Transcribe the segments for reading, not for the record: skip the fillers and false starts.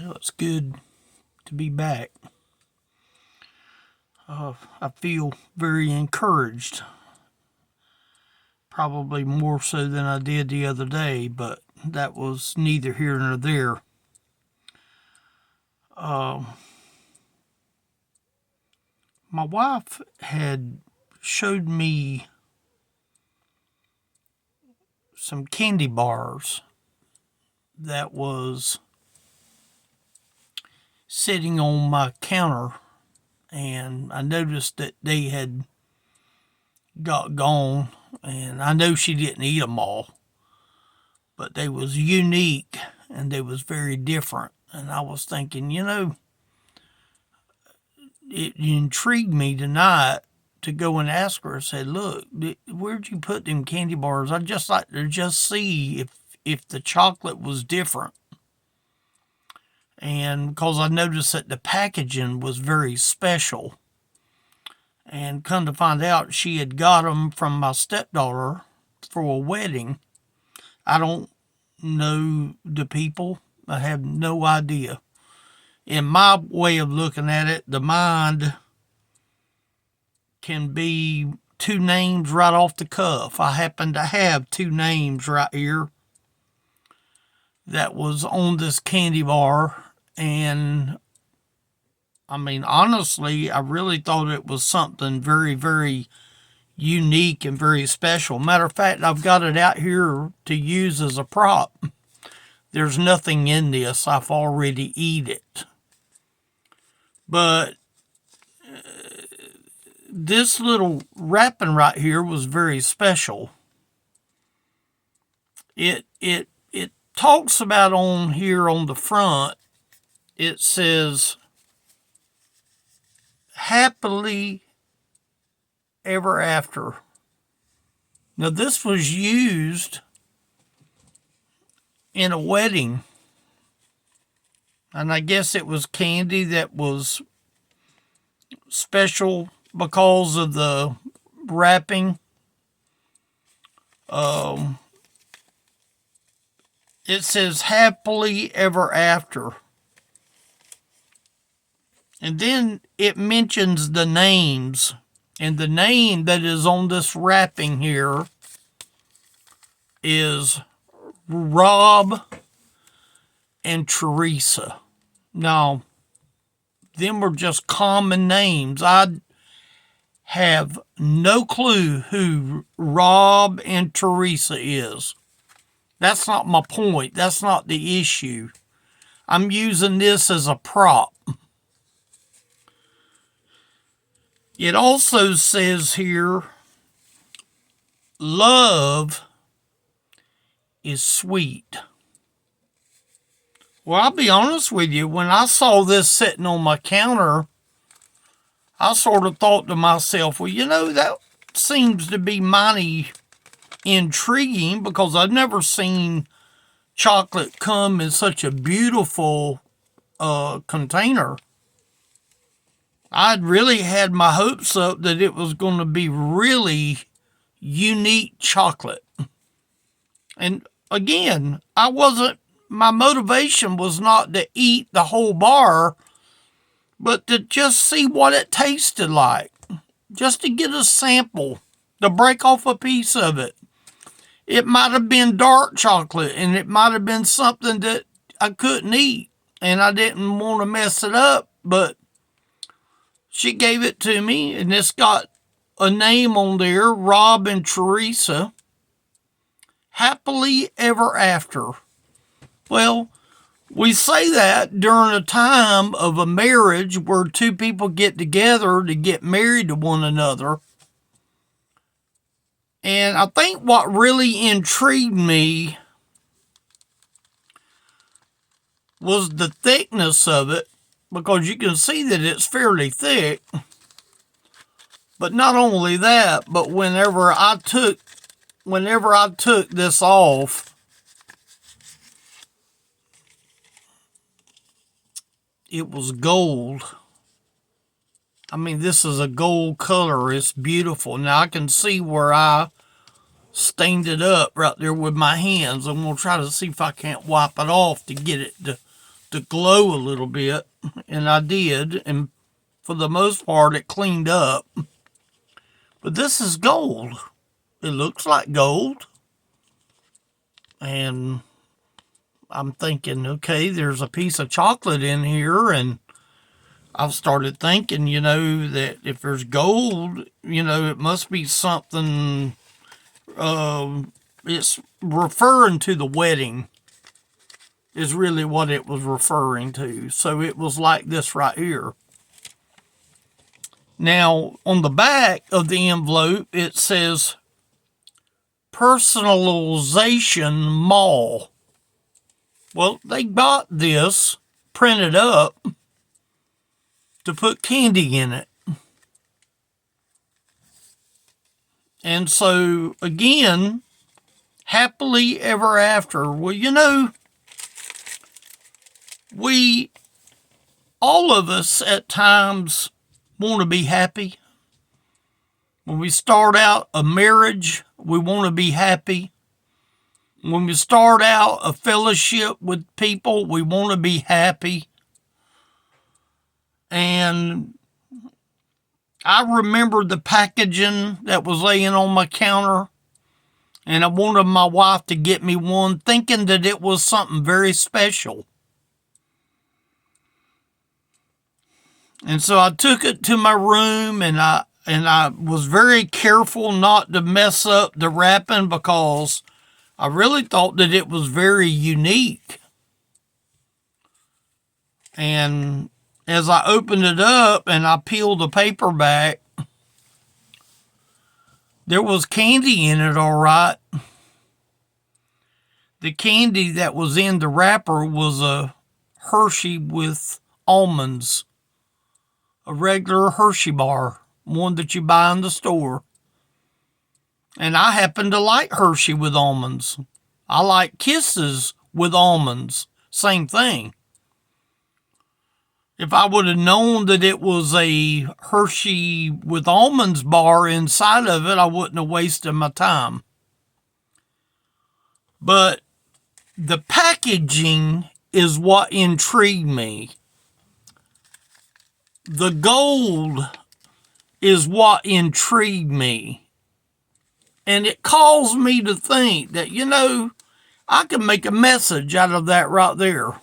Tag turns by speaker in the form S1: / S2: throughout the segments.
S1: Well, it's good to be back. I feel very encouraged. Probably more so than I did the other day, but that was neither here nor there. My wife had showed me some candy bars that was sitting on my counter, and I noticed that they had got gone, and I know she didn't eat them all, but they was unique and they was very different. And I was thinking, it intrigued me tonight to go and ask her. I said, "Look, where'd you put them candy bars? I'd just like to just see if the chocolate was different." And because I noticed that the packaging was very special. And come to find out, she had got them from my stepdaughter for a wedding. I don't know the people. I have no idea. In my way of looking at it, the mind can be two names right off the cuff. I happen to have two names right here that was on this candy bar. And I mean, honestly, I really thought it was something very, very unique and very special. Matter of fact, I've got it out here to use as a prop. There's nothing in this. I've already eaten it. But this little wrapping right here was very special. It talks about on here on the front, it says, "Happily ever after." Now, this was used in a wedding, and I guess it was candy that was special because of the wrapping. It says "Happily ever after." And then it mentions the names. And the name that is on this wrapping here is Rob and Teresa. Now, them were just common names. I have no clue who Rob and Teresa is. That's not my point. That's not the issue. I'm using this as a prop. It also says here, "Love is sweet." Well, I'll be honest with you. When I saw this sitting on my counter, I sort of thought to myself, well, that seems to be mighty intriguing because I've never seen chocolate come in such a beautiful container. I'd really had my hopes up that it was going to be really unique chocolate. And again, my motivation was not to eat the whole bar, but to just see what it tasted like. Just to get a sample, to break off a piece of it. It might have been dark chocolate, and it might have been something that I couldn't eat, and I didn't want to mess it up, but she gave it to me, and it's got a name on there, Rob and Teresa. Happily ever after. Well, we say that during a time of a marriage where two people get together to get married to one another. And I think what really intrigued me was the thickness of it, because you can see that it's fairly thick. But not only that, but whenever I took this off, it was gold. I mean, this is a gold color. It's beautiful. Now I can see where I stained it up right there with my hands. I'm going to try to see if I can't wipe it off to get it to to glow a little bit, and I did, and for the most part, it cleaned up. But this is gold. It looks like gold. And I'm thinking, okay, there's a piece of chocolate in here, and I've started thinking, that if there's gold, it must be something, it's referring to the wedding, is really what it was referring to. So it was like this right here. Now, on the back of the envelope, it says Personalization Mall. Well, they got this printed up to put candy in it. And so, again, happily ever after. Well, all of us at times want to be happy. When we start out a marriage, we want to be happy. When we start out a fellowship with people, we want to be happy. And I remember the packaging that was laying on my counter, and I wanted my wife to get me one, thinking that it was something very special. And so I took it to my room, and I was very careful not to mess up the wrapping because I really thought that it was very unique. And as I opened it up and I peeled the paper back, there was candy in it, all right. The candy that was in the wrapper was a Hershey with almonds, a regular Hershey bar, one that you buy in the store. And I happen to like Hershey with almonds. I like Kisses with almonds. Same thing. If I would have known that it was a Hershey with almonds bar inside of it, I wouldn't have wasted my time. But the packaging is what intrigued me. The gold is what intrigued me. And it caused me to think that, I can make a message out of that right there.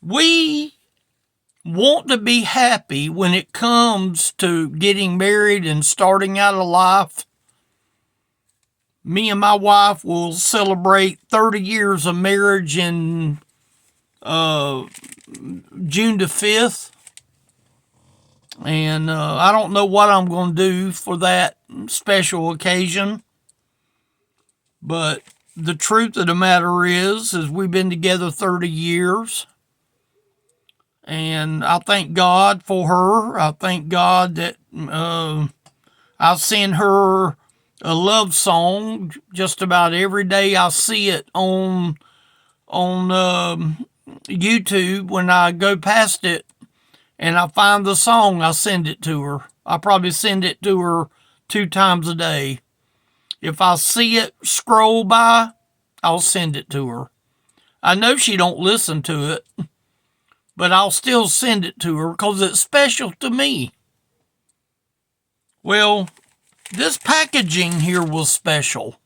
S1: We want to be happy when it comes to getting married and starting out a life. Me and my wife will celebrate 30 years of marriage in June the 5th. And I don't know what I'm going to do for that special occasion. But the truth of the matter is we've been together 30 years. And I thank God for her. I thank God that I send her a love song just about every day. I see it on YouTube. When I go past it and I find the song, I send it to her. I probably send it to her 2 times a day. If I see it scroll by, I'll send it to her. I know she don't listen to it, but I'll still send it to her because it's special to me. Well, this packaging here was special.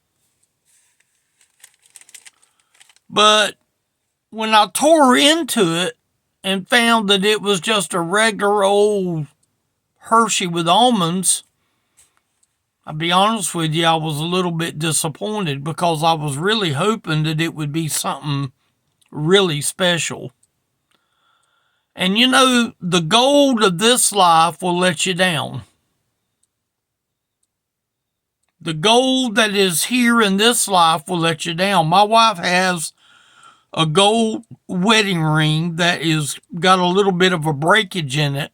S1: But when I tore into it and found that it was just a regular old Hershey with almonds, I'll be honest with you, I was a little bit disappointed because I was really hoping that it would be something really special. And the gold of this life will let you down. The gold that is here in this life will let you down. My wife has a gold wedding ring that is got a little bit of a breakage in it.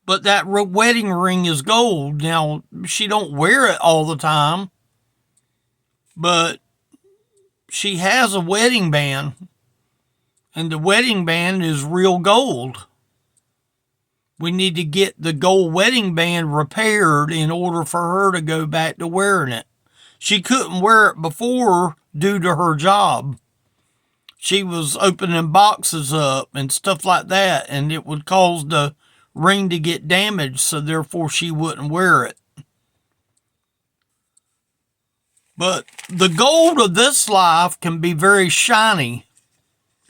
S1: But that wedding ring is gold. Now, she don't wear it all the time, but she has a wedding band. And the wedding band is real gold. We need to get the gold wedding band repaired in order for her to go back to wearing it. She couldn't wear it before due to her job. She was opening boxes up and stuff like that, and it would cause the ring to get damaged, so therefore she wouldn't wear it. But the gold of this life can be very shiny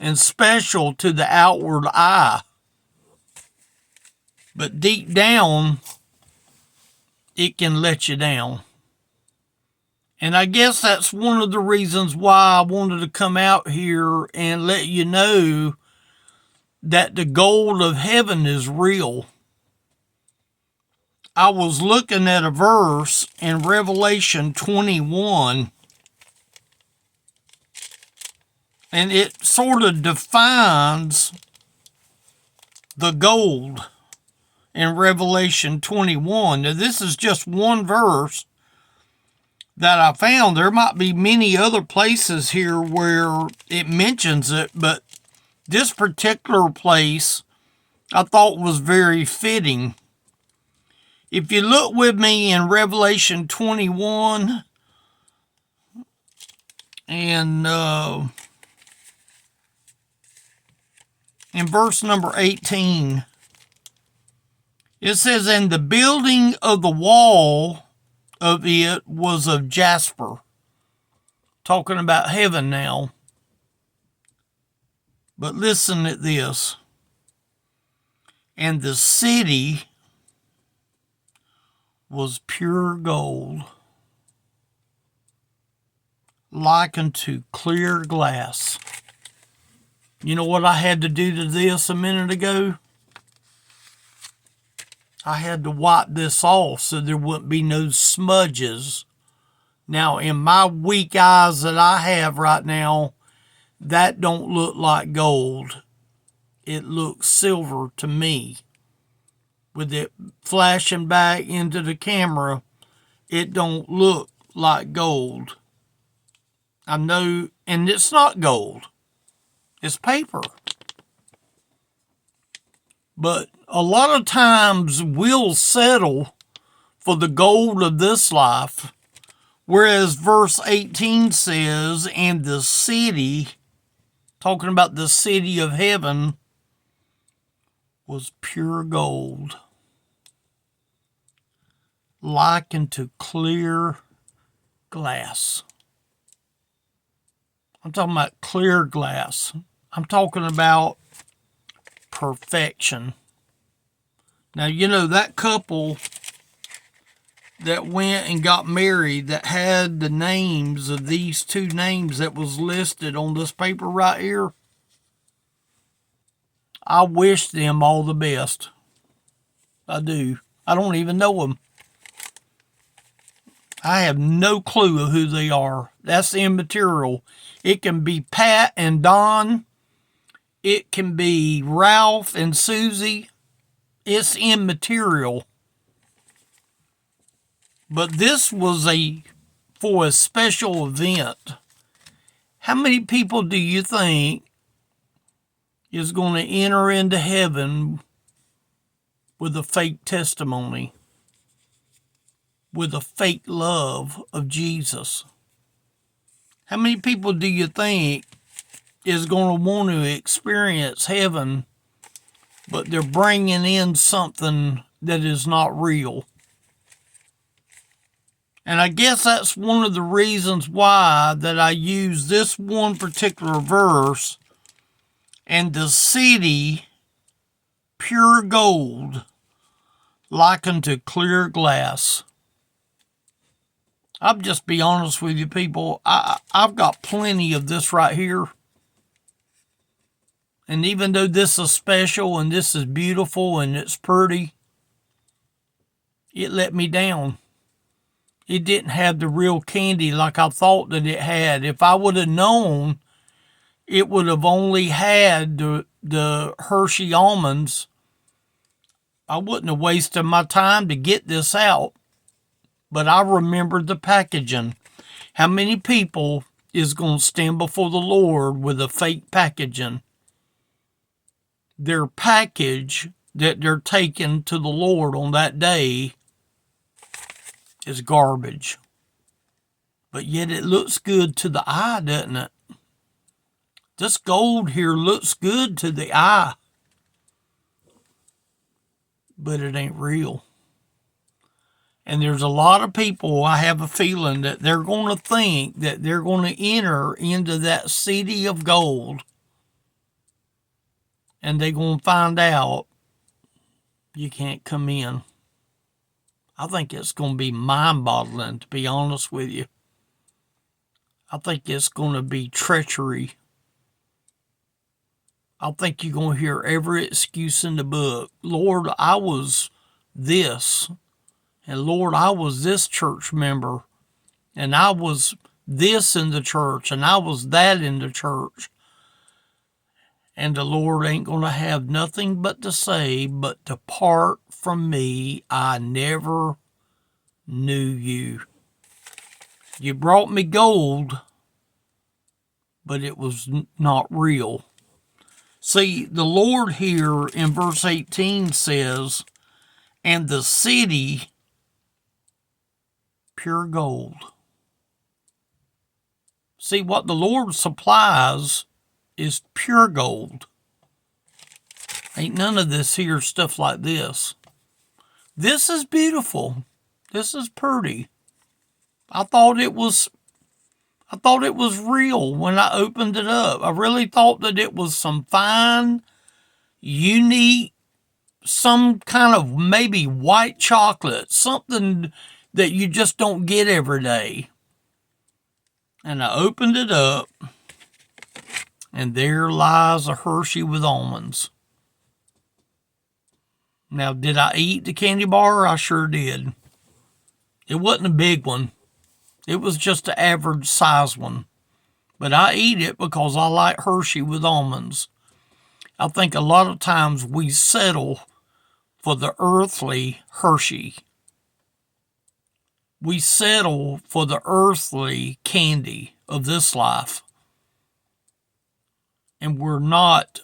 S1: and special to the outward eye. But deep down, it can let you down. And I guess that's one of the reasons why I wanted to come out here and let you know that the gold of heaven is real. I was looking at a verse in Revelation 21, and it sort of defines the gold in Revelation 21. Now, this is just one verse that I found. There might be many other places here where it mentions it, but this particular place I thought was very fitting. If you look with me in Revelation 21 and in verse number 18, it says, "And the building of the wall of it was of jasper." Talking about heaven now. But listen to this. "And the city was pure gold, like unto clear glass." You know what I had to do to this a minute ago? I had to wipe this off so there wouldn't be no smudges. Now, in my weak eyes that I have right now, that don't look like gold. It looks silver to me. With it flashing back into the camera, it don't look like gold. I know, and it's not gold. It's paper. But a lot of times we'll settle for the gold of this life, whereas verse 18 says, "And the city," talking about the city of heaven, "was pure gold, like unto clear glass." I'm talking about clear glass. I'm talking about perfection. Now, you know, that couple that went and got married that had the names of these two names that was listed on this paper right here, I wish them all the best. I do. I don't even know them. I have no clue of who they are. That's immaterial. It can be Pat and Don. It can be Ralph and Susie. It's immaterial. But this was for a special event. How many people do you think is going to enter into heaven with a fake testimony, with a fake love of Jesus? How many people do you think is going to want to experience heaven, but they're bringing in something that is not real? And I guess that's one of the reasons why that I use this one particular verse, "And the city pure gold, like unto clear glass." I'll just be honest with you, people. I've got plenty of this right here. And even though this is special and this is beautiful and it's pretty, it let me down. It didn't have the real candy like I thought that it had. If I would have known it would have only had the Hershey almonds, I wouldn't have wasted my time to get this out. But I remembered the packaging. How many people is going to stand before the Lord with a fake packaging? Their package that they're taking to the Lord on that day is garbage. but yet it looks good to the eye, doesn't it? This gold here looks good to the eye, but it ain't real. And there's a lot of people, I have a feeling, that they're going to think that they're going to enter into that city of gold, and they're going to find out you can't come in. I think it's going to be mind-boggling, to be honest with you. I think it's going to be treachery. I think you're going to hear every excuse in the book. Lord, I was this. And Lord, I was this church member. And I was this in the church. And I was that in the church. And the Lord ain't going to have nothing but to say, but depart from me, I never knew you. You brought me gold, but it was not real. See, the Lord here in verse 18 says, and the city, pure gold. See, what the Lord supplies is pure gold. Ain't none of this here stuff like this. This is beautiful. This is pretty. I thought it was real when I opened it up. I really thought that it was some fine, unique, some kind of maybe white chocolate, something that you just don't get every day. And I opened it up, and there lies a Hershey with almonds. Now, did I eat the candy bar? I sure did. It wasn't a big one. It was just an average size one. But I eat it because I like Hershey with almonds. I think a lot of times we settle for the earthly Hershey. We settle for the earthly candy of this life. And we're not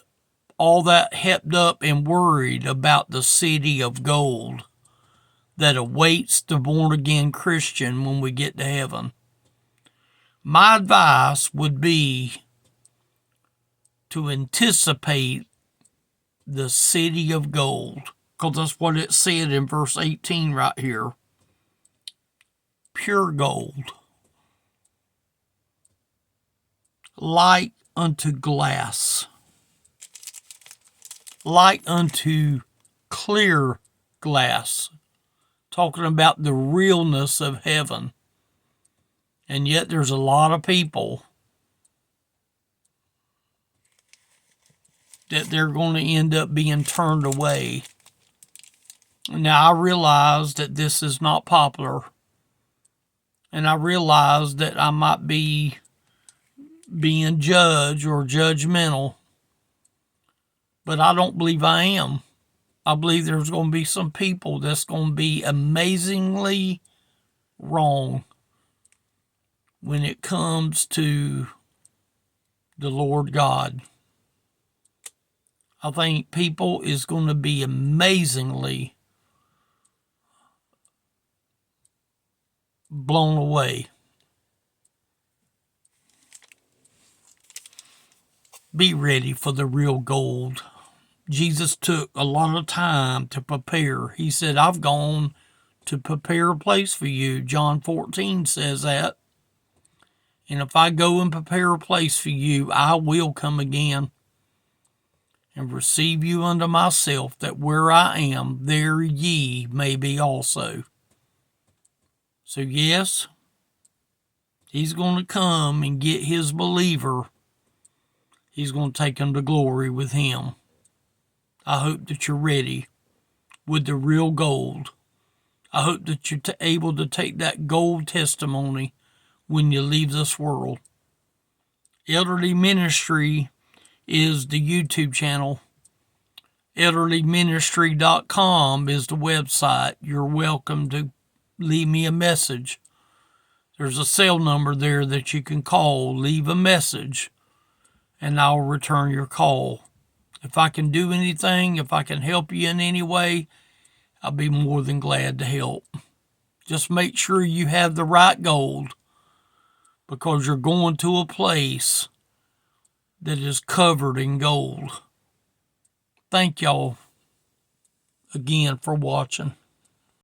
S1: all that hepped up and worried about the city of gold that awaits the born-again Christian when we get to heaven. My advice would be to anticipate the city of gold, because that's what it said in verse 18 right here. Pure gold, like unto glass, like unto clear glass, talking about the realness of heaven. And yet there's a lot of people that they're going to end up being turned away. Now, I realize that this is not popular. And I realize that I might be being judged or judgmental. But I don't believe I am. I believe there's going to be some people that's going to be amazingly wrong when it comes to the Lord God. I think people is going to be amazingly blown away. Be ready for the real gold. Jesus took a lot of time to prepare. He said, I've gone to prepare a place for you. John 14 says that. And if I go and prepare a place for you, I will come again and receive you unto myself, that where I am, there ye may be also. So yes, he's going to come and get his believer. He's going to take them to glory with him. I hope that you're ready with the real gold. I hope that you're able to take that gold testimony when you leave this world. Elderly Ministry is the YouTube channel. elderlyministry.com is the website. You're welcome to leave me a message. There's a cell number there that you can call, leave a message, and I'll return your call. If I can do anything, if I can help you in any way, I'll be more than glad to help. Just make sure you have the right gold. because you're going to a place that is covered in gold. Thank y'all again for watching.